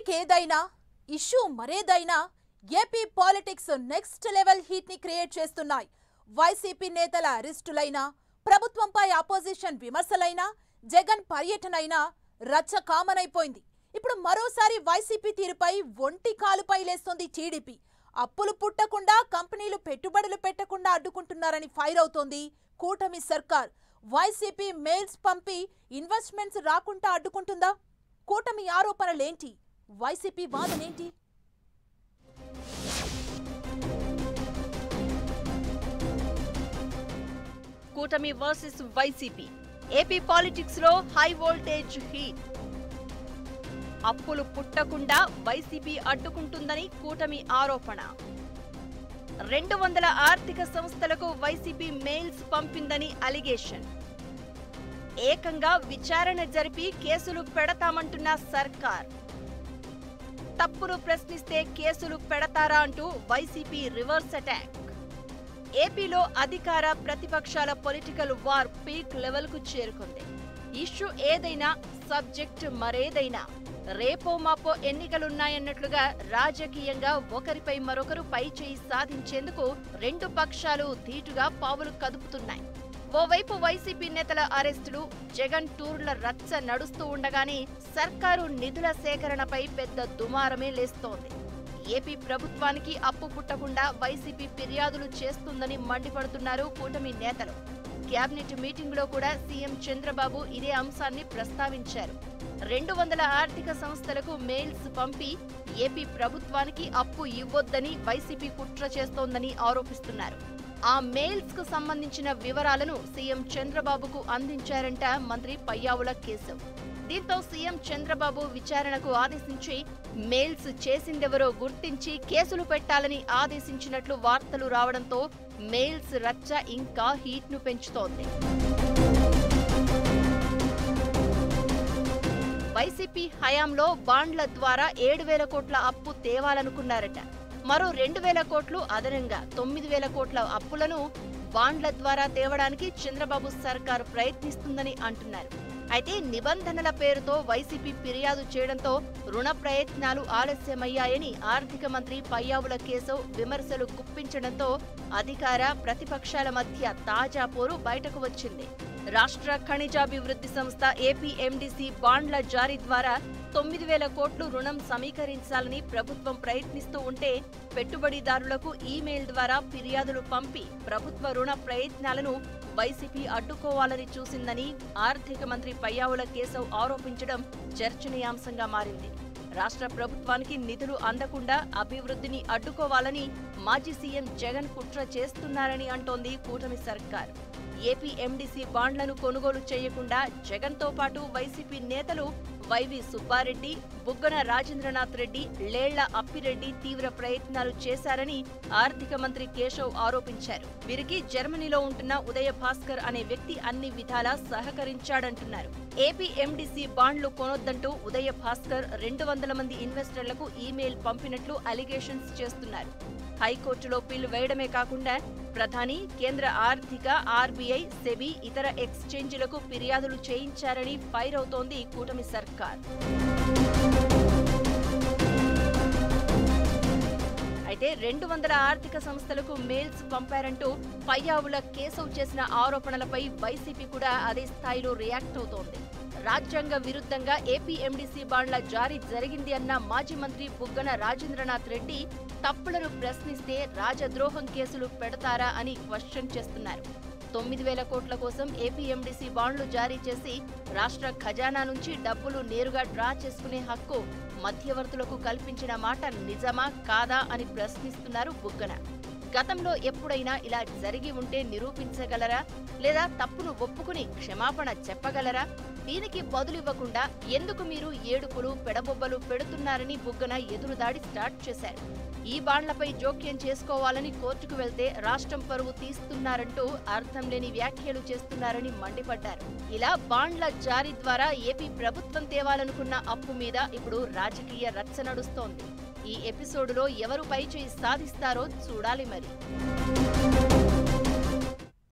Topic ఏదైనా issue మరేదైనా AP politics next level heat ని క్రియేట్ చేస్తున్నాయి. వైసీపీ నేతల అరెస్టులైనా, ప్రభుత్వంపై అపోజిషన్ విమర్శలైనా, జగన్ పర్యటనైనా రచ్చ కామనైపోయింది. ఇప్పుడు మరోసారి వైసీపీ తీరుపై ఒంటి కాలుపై లేస్తోంది టీడీపీ. అప్పులు పుట్టకుండా, కంపెనీలు పెట్టుబడులు పెట్టకుండా అడ్డుకుంటున్నారని ఫైర్ అవుతోంది కూటమి సర్కార్. వైసీపీ మెయిల్స్ పంపి ఇన్వెస్ట్మెంట్స్ రాకుండా అడ్డుకుంటుందా? కూటమి ఆరోపణలేంటి? వైసీపీ వాదనేంటి? కూటమి వర్సెస్ వైసీపీ. ఏపీ పాలిటిక్స్ లో హై వోల్టేజ్ హీట్. అప్పులు పుట్టకుండా వైసీపీ అడ్డుకుంటుందని కూటమి ఆరోపణ. 200 ఆర్థిక సంస్థలకు వైసీపీ మెయిల్స్ పంపిందని అలిగేషన్. ఏకంగా విచారణ జరిపి కేసులు పెడతామంటున్న సర్కార్. తప్పులు ప్రశ్నిస్తే కేసులు పెడతారా అంటూ వైసీపీ రివర్స్ అటాక్. ఏపీలో అధికార ప్రతిపక్షాల పొలిటికల్ వార్ పీక్ లెవెల్ కు చేరుకుంది. ఇష్యూ ఏదైనా, సబ్జెక్ట్ మరేదైనా, రేపో మాపో ఎన్నికలున్నాయన్నట్లుగా రాజకీయంగా ఒకరిపై మరొకరు పైచేయి సాధించేందుకు రెండు పక్షాలు ధీటుగా పావులు కదుపుతున్నాయి. ఓవైపు వైసీపీ నేతల అరెస్టులు, జగన్ టూర్ల రచ్చ నడుస్తూ ఉండగానే సర్కారు నిధుల సేకరణపై పెద్ద దుమారమే లేస్తోంది. ఏపీ ప్రభుత్వానికి అప్పు పుట్టకుండా వైసీపీ ఫిర్యాదులు చేస్తుందని మండిపడుతున్నారు కూటమి నేతలు. కేబినెట్ మీటింగ్ లో కూడా సీఎం చంద్రబాబు ఇదే అంశాన్ని ప్రస్తావించారు. 200 ఆర్థిక సంస్థలకు మెయిల్స్ పంపి ఏపీ ప్రభుత్వానికి అప్పు ఇవ్వొద్దని వైసీపీ కుట్ర చేస్తోందని ఆరోపిస్తున్నారు. ఆ మెయిల్స్ కు సంబంధించిన వివరాలను సీఎం చంద్రబాబుకు అందించారంట మంత్రి పయ్యావుల కేశవ్. దీంతో సీఎం చంద్రబాబు విచారణకు ఆదేశించి మెయిల్స్ చేసిందెవరో గుర్తించి కేసులు పెట్టాలని ఆదేశించినట్లు వార్తలు రావడంతో మెయిల్స్ రచ్చ ఇంకా హీట్ ను పెంచుతోంది. వైసీపీ హయాంలో బాండ్ల ద్వారా 7,000 కోట్ల అప్పు తేవాలనుకున్నారట. మరో 2,000 కోట్లు అదనంగా 9,000 కోట్ల అప్పులను బాండ్ల ద్వారా తేవడానికి చంద్రబాబు సర్కారు ప్రయత్నిస్తుందని అంటున్నారు. అయితే నిబంధనల పేరుతో వైసీపీ ఫిర్యాదు చేయడంతో రుణ ప్రయత్నాలు ఆలస్యమయ్యాయని ఆర్థిక మంత్రి పయ్యావుల కేశవ్ విమర్శలు గుప్పించడంతో అధికార ప్రతిపక్షాల మధ్య తాజా పోరు బయటకు వచ్చింది. రాష్ట్ర ఖనిజాభివృద్ధి సంస్థ ఏపీఎండీసీ బాండ్ల జారీ ద్వారా 9,000 కోట్లు రుణం సమీకరించాలని ప్రభుత్వం ప్రయత్నిస్తూ ఉంటే పెట్టుబడిదారులకు ఈమెయిల్ ద్వారా ఫిర్యాదులు పంపి ప్రభుత్వ రుణ ప్రయత్నాలను వైసీపీ అడ్డుకోవాలని చూసిందని ఆర్థిక మంత్రి పయ్యావుల కేశవ్ ఆరోపించడం చర్చనీయాంశంగా మారింది. రాష్ట్ర ప్రభుత్వానికి నిధులు అందకుండా అభివృద్ధిని అడ్డుకోవాలని మాజీ సీఎం జగన్ కుట్ర చేస్తున్నారని అంటోంది కూటమి సర్కార్. ఏపీఎండీసీ బాండ్లను కొనుగోలు చేయకుండా జగన్తో పాటు వైసీపీ నేతలు వైవి సుబ్బారెడ్డి, బుగ్గన రాజేంద్రనాథ్ రెడ్డి, లేళ్ల అప్పిరెడ్డి తీవ్ర ప్రయత్నాలు చేశారని ఆర్థిక మంత్రి కేశవ్ ఆరోపించారు. వీరికి జర్మనీలో ఉంటున్న ఉదయ భాస్కర్ అనే వ్యక్తి అన్ని విధాలా సహకరించాడంటున్నారు. ఏపీఎండీసీ బాండ్లు కొనొద్దంటూ ఉదయ భాస్కర్ 200 మంది ఇన్వెస్టర్లకు ఈమెయిల్ పంపినట్లు అలిగేషన్స్ చేస్తున్నారు. హైకోర్టులో పిల్ వేయడమే కాకుండా ప్రధాని, కేంద్ర ఆర్థిక, ఆర్బీఐ, సెబీ, ఇతర ఎక్స్చేంజీలకు ఫిర్యాదులు చేయించారని ఫైర్ అవుతోంది కూటమి సర్కార్. అయితే 200 ఆర్థిక సంస్థలకు మెయిల్స్ పంపారంటూ పయ్యావుల కేశవ్ చేసిన ఆరోపణలపై వైసీపీ కూడా అదే స్థాయిలో రియాక్ట్ అవుతోంది. రాజ్యాంగ విరుద్ధంగా ఏపీఎండీసీ బాండ్ల జారీ జరిగింది అన్న మాజీ మంత్రి బుగ్గన రాజేంద్రనాథ్ రెడ్డి తప్పులను ప్రశ్నిస్తే రాజద్రోహం కేసులు పెడతారా అని క్వశ్చన్ చేస్తున్నారు. 9,000 కోట్ల కోసం ఏపీఎండీసీ బాండ్లు జారీ చేసి రాష్ట్ర ఖజానా నుంచి డబ్బులు నేరుగా డ్రా చేసుకునే హక్కు మధ్యవర్తులకు కల్పించిన మాట నిజమా కాదా అని ప్రశ్నిస్తున్నారు బుగ్గన. గతంలో ఎప్పుడైనా ఇలా జరిగి ఉంటే నిరూపించగలరా? లేదా తప్పును ఒప్పుకుని క్షమాపణ చెప్పగలరా? దీనికి బదులివ్వకుండా ఎందుకు మీరు ఏడుపులు, పెడబొబ్బలు పెడుతున్నారని బుగ్గన ఎదురుదాడి స్టార్ట్ చేశారు. ఈ బాండ్లపై జోక్యం చేసుకోవాలని కోర్టుకు వెళ్తే రాష్ట్రం పరువు తీస్తున్నారంటూ అర్థం లేని వ్యాఖ్యలు చేస్తున్నారని మండిపడ్డారు. ఇలా బాండ్ల జారీ ద్వారా ఏపీ ప్రభుత్వం తేవాలనుకున్న అప్పు మీద ఇప్పుడు రాజకీయ రచ్చ నడుస్తోంది. ఈ ఎపిసోడులో ఎవరు పైచేయి సాధిస్తారో చూడాలి మరి.